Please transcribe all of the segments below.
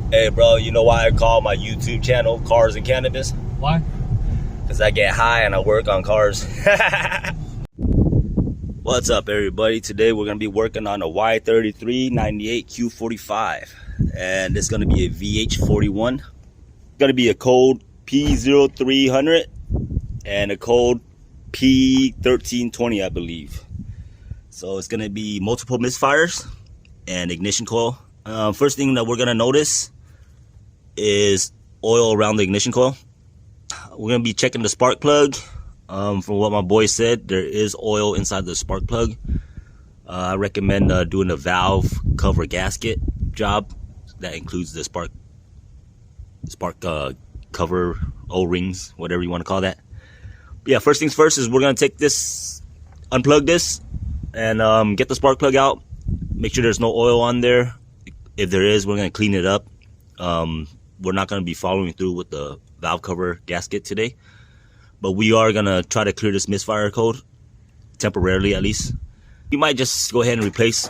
Hey bro, you know why I call my YouTube channel Cars and Cannabis? Why? Because I get high and I work on cars. What's up everybody? Today we're going to be working on a y33 98 Q45. And it's going to be a VH41. It's going to be a code p0300 and a code p1320, I believe. So it's going to be multiple misfires and ignition coil. First thing that we're going to notice is oil around the ignition coil. We're going to be checking the spark plug. From what my boy said, there is oil inside the spark plug. I recommend doing a valve cover gasket job. That includes the spark cover O-rings, whatever you want to call that. But yeah, first things first is we're going to take this, unplug this, and get the spark plug out. Make sure there's no oil on there. If there is, we're going to clean it up. We're not going to be following through with the valve cover gasket today, but we are going to try to clear this misfire code temporarily, at least. You might just go ahead and replace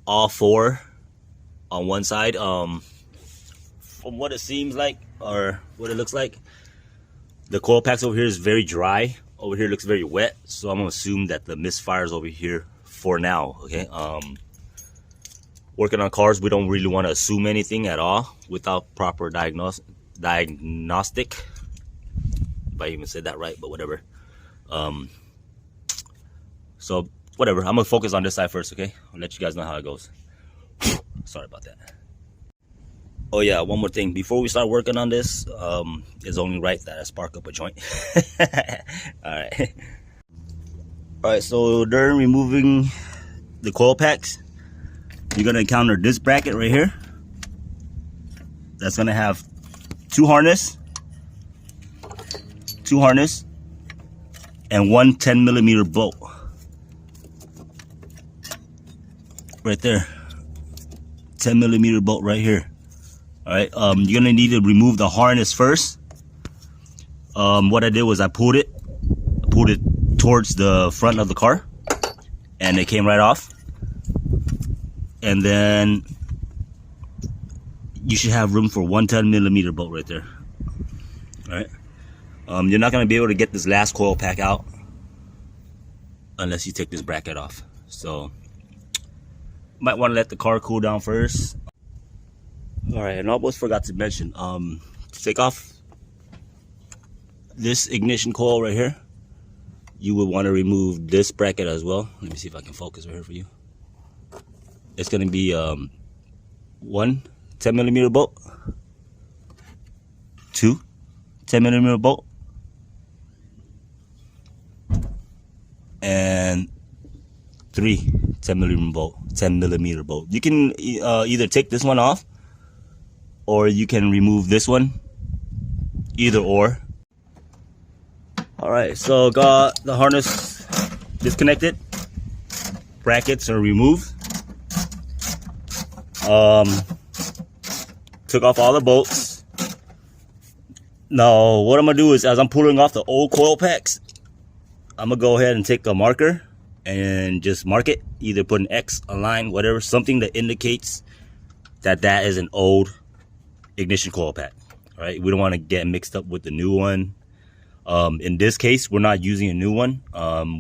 all four on one side. From what it seems like, or what it looks like, the coil packs over here is very dry. Over here looks very wet, so I'm going to assume that the misfire is over here for now. Okay. Working on cars, we don't really want to assume anything at all without proper diagnostic. If I even said that right, but whatever. So whatever, I'm gonna focus on this side first. Okay, I'll let you guys know how it goes. Sorry about that. Oh yeah, one more thing before we start working on this. It's only right that I spark up a joint. All right, so during removing the coil packs, you're gonna encounter this bracket right here. That's gonna have two harness, and one 10mm bolt. Right there. 10mm bolt right here. Alright, you're gonna need to remove the harness first. What I did was I pulled it towards the front of the car, and it came right off. And then you should have room for one 10mm bolt right there. Alright. You're not going to be able to get this last coil pack out unless you take this bracket off. So might want to let the car cool down first. Alright, and almost forgot to mention, to take off this ignition coil right here, you would want to remove this bracket as well. Let me see if I can focus right here for you. It's going to be one 10mm bolt, two 10mm bolt, and three 10mm bolt. You can either take this one off, or you can remove this one, either or. Alright, so got the harness disconnected, brackets are removed. Took off all the bolts. Now what I'm gonna do is, as I'm pulling off the old coil packs, I'm gonna go ahead and take a marker and just mark it, either put an X, a line, whatever, something that indicates that that is an old ignition coil pack. All right, we don't want to get mixed up with the new one. In this case, we're not using a new one.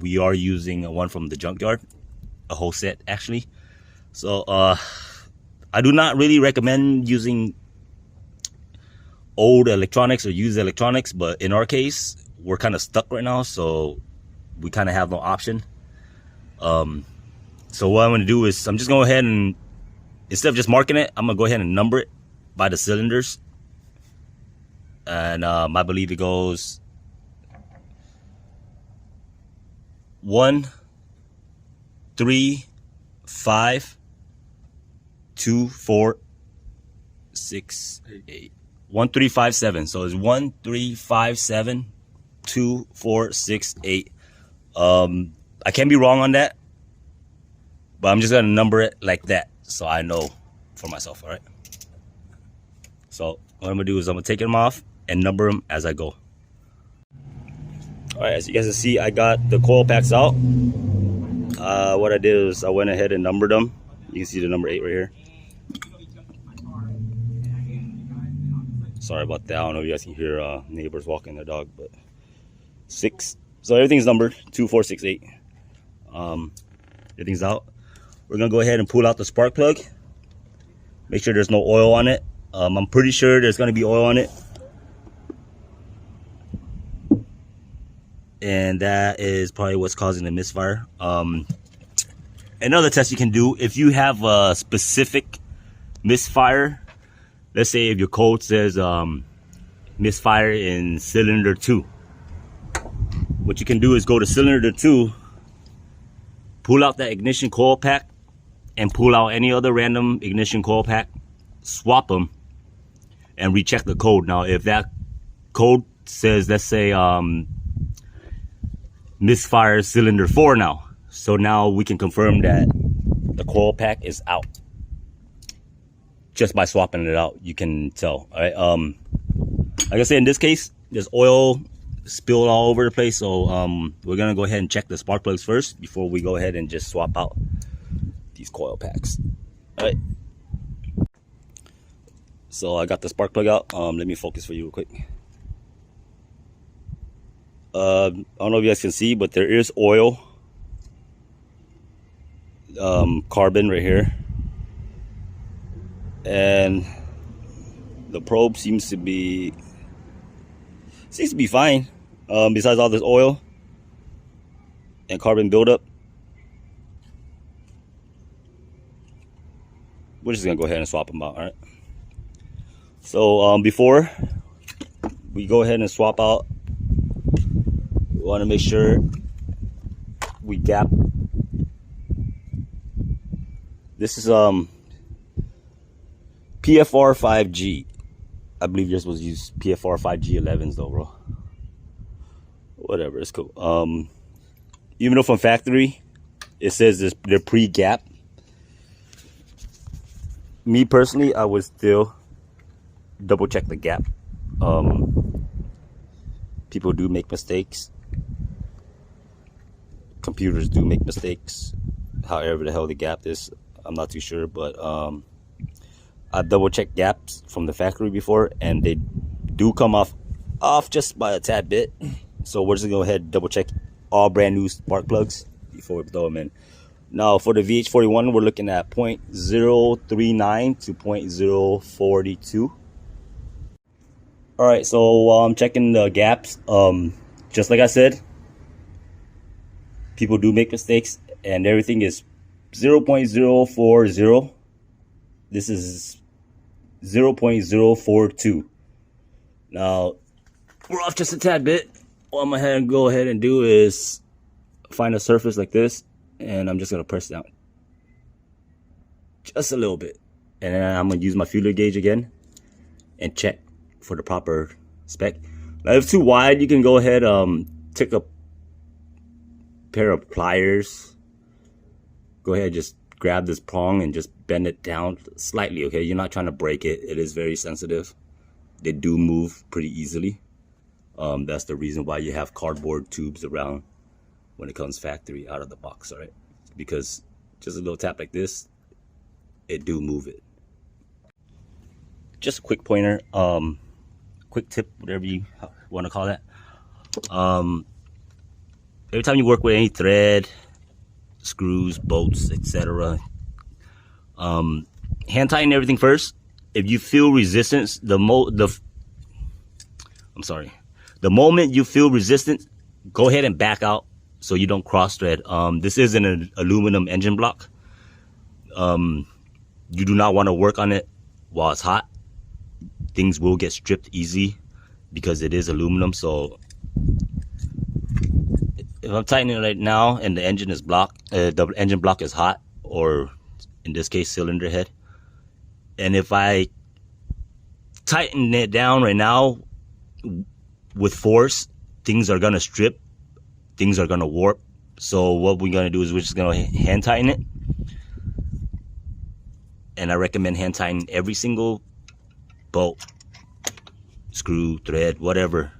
We are using one from the junkyard, a whole set actually. So I do not really recommend using old electronics or used electronics, but in our case, we're kind of stuck right now, so we kind of have no option. So what I'm going to do is I'm just going to go ahead and, instead of just marking it, I'm going to go ahead and number it by the cylinders. And I believe it goes 1, 3, 5, 2, 4, 6, 8. 1, 3, 5, 7. So it's 1, 3, 5, 7, 2, 4, 6, 8. I can be wrong on that, but I'm just gonna number it like that so I know for myself. All right. So what I'm gonna do is I'm gonna take them off and number them as I go. All right, as you guys can see, I got the coil packs out. What I did is I went ahead and numbered them. You can see the number 8 right here. Sorry about that. I don't know if you guys can hear neighbors walking their dog, but 6. So everything's numbered 2468. Everything's out. We're gonna go ahead and pull out the spark plug. Make sure there's no oil on it. I'm pretty sure there's gonna be oil on it, and that is probably what's causing the misfire. Another test you can do, if you have a specific misfire, let's say if your code says misfire in cylinder 2, what you can do is go to cylinder 2, pull out that ignition coil pack, and pull out any other random ignition coil pack, swap them, and recheck the code. Now, if that code says, let's say, misfire cylinder 4 now, so now we can confirm that the coil pack is out. Just by swapping it out, you can tell. All right. Like I said, in this case, there's oil spilled all over the place, so we're gonna go ahead and check the spark plugs first before we go ahead and just swap out these coil packs. All right. So I got the spark plug out. Let me focus for you real quick. I don't know if you guys can see, but there is oil, carbon right here, and the probe seems to be fine. Besides all this oil and carbon buildup, we're just gonna go ahead and swap them out. All right. So before we go ahead and swap out, we want to make sure we gap. This is PFR 5G. I believe you're supposed to use PFR 5G11s though, bro. Whatever, it's cool. Even though from factory it says they're pre-gap, me personally, I would still double check the gap. People do make mistakes. Computers do make mistakes. However the hell the gap is, I'm not too sure, but I double checked gaps from the factory before, and they do come off just by a tad bit. So we're just gonna go ahead and double check all brand new spark plugs before we throw them in. Now for the VH41, we're looking at 0.039 to 0.042. All right, so I'm checking the gaps. Just like I said, people do make mistakes, and everything is 0.040. This is 0.042. Now we're off just a tad bit. What I'm gonna go ahead and do is find a surface like this, and I'm just gonna press down just a little bit, and then I'm gonna use my feeler gauge again and check for the proper spec. Now if it's too wide, you can go ahead take a pair of pliers, go ahead, just grab this prong and just bend it down slightly. Okay, you're not trying to break it. It is very sensitive. They do move pretty easily. That's the reason why you have cardboard tubes around when it comes factory out of the box. All right, because just a little tap like this, it do move it. Just a quick pointer, quick tip, whatever you want to call that. Every time you work with any thread, screws, bolts, etc., hand tighten everything first. If you feel resistance, the moment you feel resistance, go ahead and back out so you don't cross thread. This is an aluminum engine block. You do not want to work on it while it's hot. Things will get stripped easy because it is aluminum. So if I'm tightening it right now and the engine is blocked, the engine block is hot, or in this case cylinder head, and if I tighten it down right now with force, things are gonna strip, things are gonna warp. So what we're gonna do is we're just gonna hand tighten it, and I recommend hand tighten every single bolt, screw, thread, whatever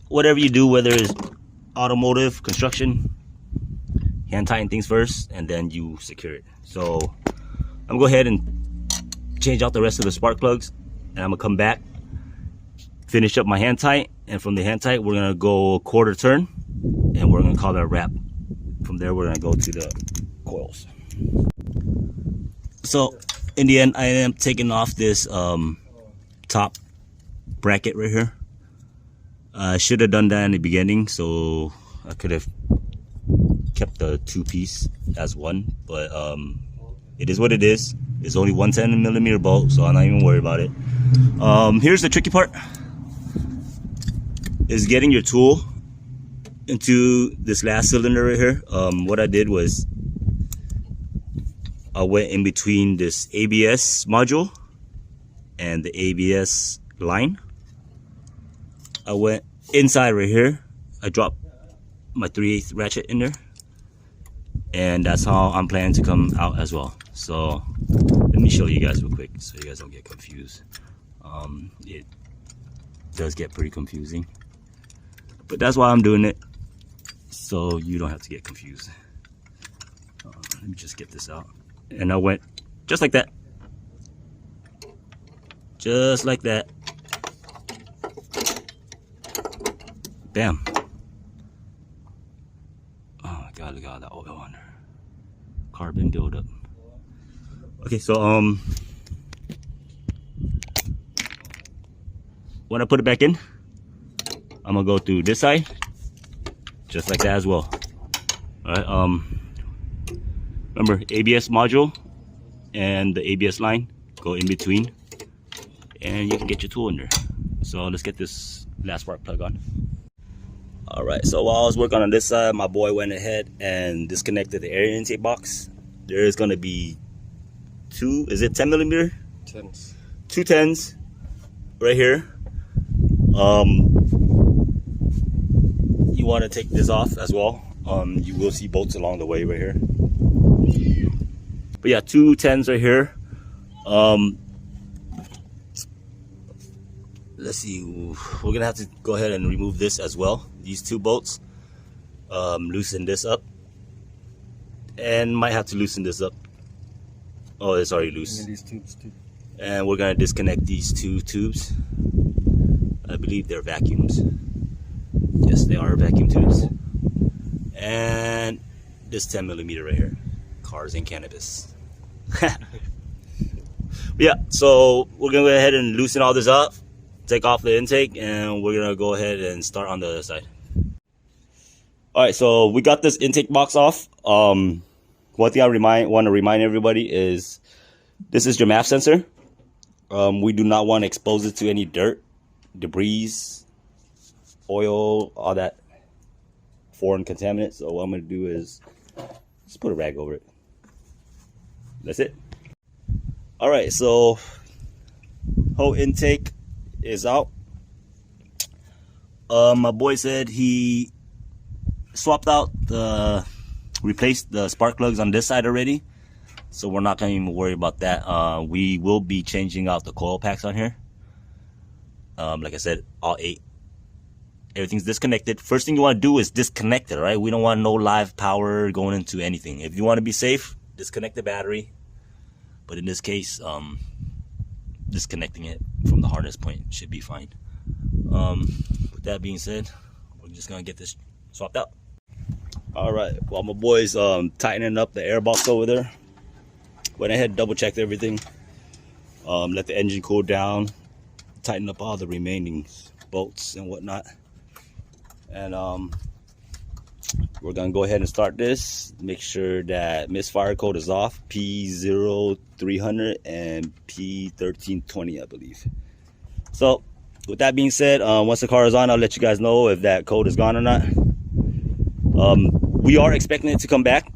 you do, whether it's automotive, construction, hand tighten things first and then you secure it. So I'm gonna go ahead and change out the rest of the spark plugs, and I'm gonna come back finish up my hand tight, and from the hand tight we're gonna go a quarter turn, and we're gonna call that a wrap. From there we're gonna go to the coils. So in the end, I am taking off this top bracket right here. I should have done that in the beginning, so I could have kept the 2-piece as one, but it is what it is. It's only 110mm bolt, so I'm not even worried about it. Here's the tricky part, is getting your tool into this last cylinder right here. What I did was I went in between this ABS module and the ABS line. I went inside right here. I dropped my 3/8 ratchet in there, and that's how I'm planning to come out as well. So let me show you guys real quick so you guys don't get confused. It does get pretty confusing, but that's why I'm doing it, so you don't have to get confused. Let me just get this out. And I went just like that. Just like that. Bam. Oh my god, look at all that oil on there. Carbon buildup. Okay, so when I put it back in, I'm gonna go through this side, just like that as well. Alright, remember, ABS module and the ABS line go in between, and you can get your tool in there. So let's get this last spark plug on. Alright, so while I was working on this side, my boy went ahead and disconnected the air intake box. There is going to be two, is it 10mm? 10s. 2 10s right here. You want to take this off as well. You will see bolts along the way right here. But yeah, 2 10s right here. Let's see, we're gonna have to go ahead and remove this as well, these 2 bolts. Loosen this up, and might have to loosen this up. Oh, it's already loose. And these tubes too. And we're gonna disconnect these 2 tubes. I believe they're vacuums. Yes, they are vacuum tubes. And this 10mm right here, cars and cannabis. Yeah, so we're gonna go ahead and loosen all this up, take off the intake, and we're gonna go ahead and start on the other side. All right, so we got this intake box off. One thing I want to remind everybody is this is your MAF sensor. We do not want to expose it to any dirt, debris, oil, all that foreign contaminants. So what I'm gonna do is just put a rag over it. That's it. All right, so whole intake is out. My boy said he swapped out replaced the spark plugs on this side already, so we're not gonna even worry about that. We will be changing out the coil packs on here. Like I said, all 8, everything's disconnected. First thing you want to do is disconnect it, right? We don't want no live power going into anything. If you want to be safe, disconnect the battery, but in this case, disconnecting it from the harness point should be fine. With that being said, we're just gonna get this swapped out. All right, while my boys tightening up the air box over there, went ahead and double checked everything, let the engine cool down, tighten up all the remaining bolts and whatnot, and we're gonna go ahead and start this. Make sure that misfire code is off, p0300 and p1320, I believe. So with that being said, once the car is on, I'll let you guys know if that code is gone or not. We are expecting it to come back,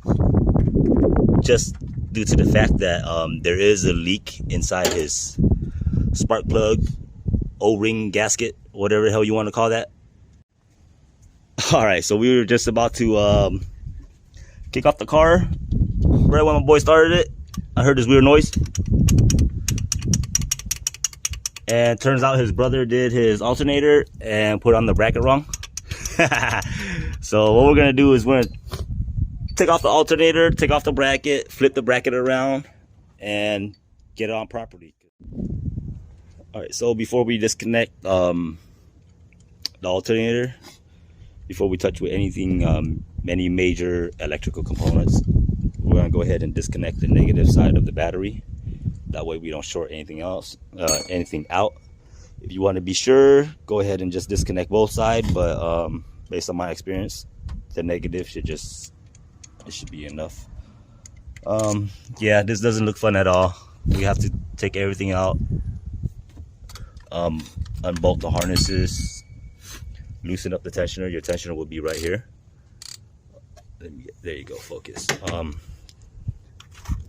just due to the fact that there is a leak inside his spark plug, O-ring, gasket, whatever the hell you want to call that. All right, so we were just about to kick off the car. Right when my boy started it, I heard this weird noise, and turns out his brother did his alternator and put on the bracket wrong. So what we're gonna do is we're gonna take off the alternator, take off the bracket, flip the bracket around, and get it on properly. Alright, so before we disconnect the alternator, before we touch with anything, any major electrical components, we're going to go ahead and disconnect the negative side of the battery. That way we don't short anything else, anything out. If you want to be sure, go ahead and just disconnect both sides, but based on my experience, the negative should be enough. Yeah, this doesn't look fun at all. We have to take everything out, unbolt the harnesses, loosen up the tensioner. Your tensioner will be right here. There you go, focus.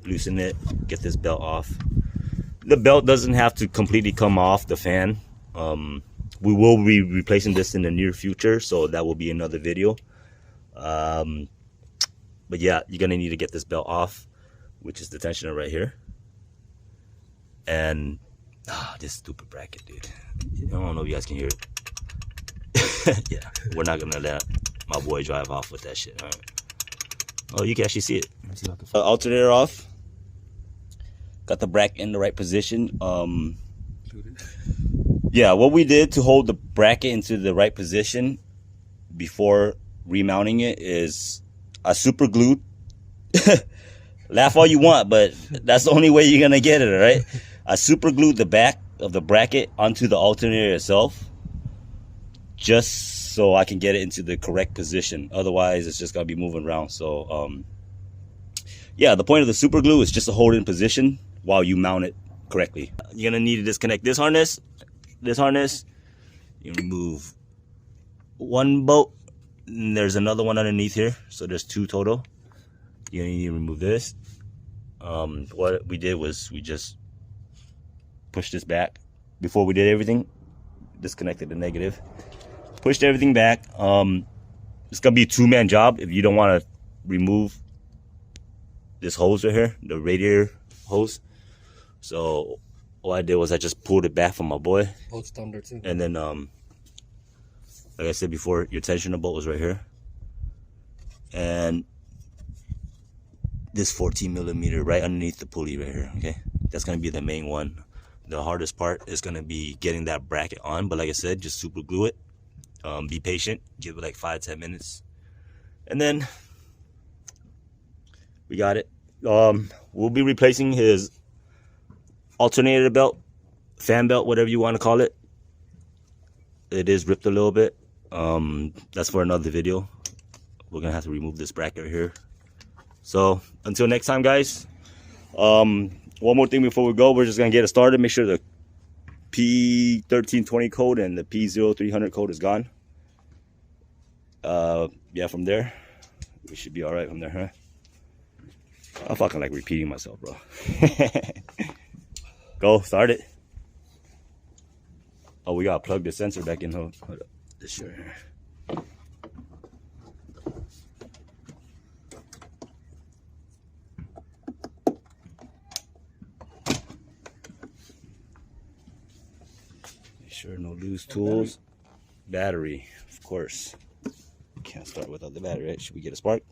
Loosen it, get this belt off. The belt doesn't have to completely come off the fan. We will be replacing this in the near future, so that will be another video. But yeah, you're gonna need to get this belt off, which is the tensioner right here. And this stupid bracket, dude. I don't know if you guys can hear it. Yeah, we're not gonna let my boy drive off with that shit. All right. Oh, you can actually see it. Let me see if I can alternator off. Got the bracket in the right position. Yeah, what we did to hold the bracket into the right position before remounting it is I super glued. Laugh all you want, but that's the only way you're gonna get it, all right? I super glued the back of the bracket onto the alternator itself, just so I can get it into the correct position. Otherwise, it's just gonna be moving around. So, yeah, the point of the super glue is just to hold it in position while you mount it correctly. You're gonna need to disconnect this harness. You remove one bolt, and there's another one underneath here, so there's two total. You're gonna need to remove this. What we did was we just pushed this back before we did everything. Disconnected the negative, pushed everything back. It's gonna be a two-man job if you don't want to remove this hose right here, the radiator hose. So what I did was I just pulled it back from my boy. Bolt's down there too. And then like I said before, your tensioner bolt was right here. And this 14 millimeter right underneath the pulley right here, okay? That's gonna be the main one. The hardest part is gonna be getting that bracket on, but like I said, just super glue it. Be patient, give it like 5-10 minutes. And then we got it. We'll be replacing his alternator belt, fan belt, whatever you want to call it. It is ripped a little bit. That's for another video. We're gonna have to remove this bracket right here. So until next time, guys. One more thing before we go, we're just gonna get it started. Make sure the p1320 code and the p0300 code is gone. Yeah, from there we should be all right from there, huh? I'm fucking like repeating myself, bro. Go, start it. Oh, we gotta plug the sensor back in. Hold up. This shit here. Make sure no loose tools. Battery, of course. Can't start without the battery, right? Should we get a spark?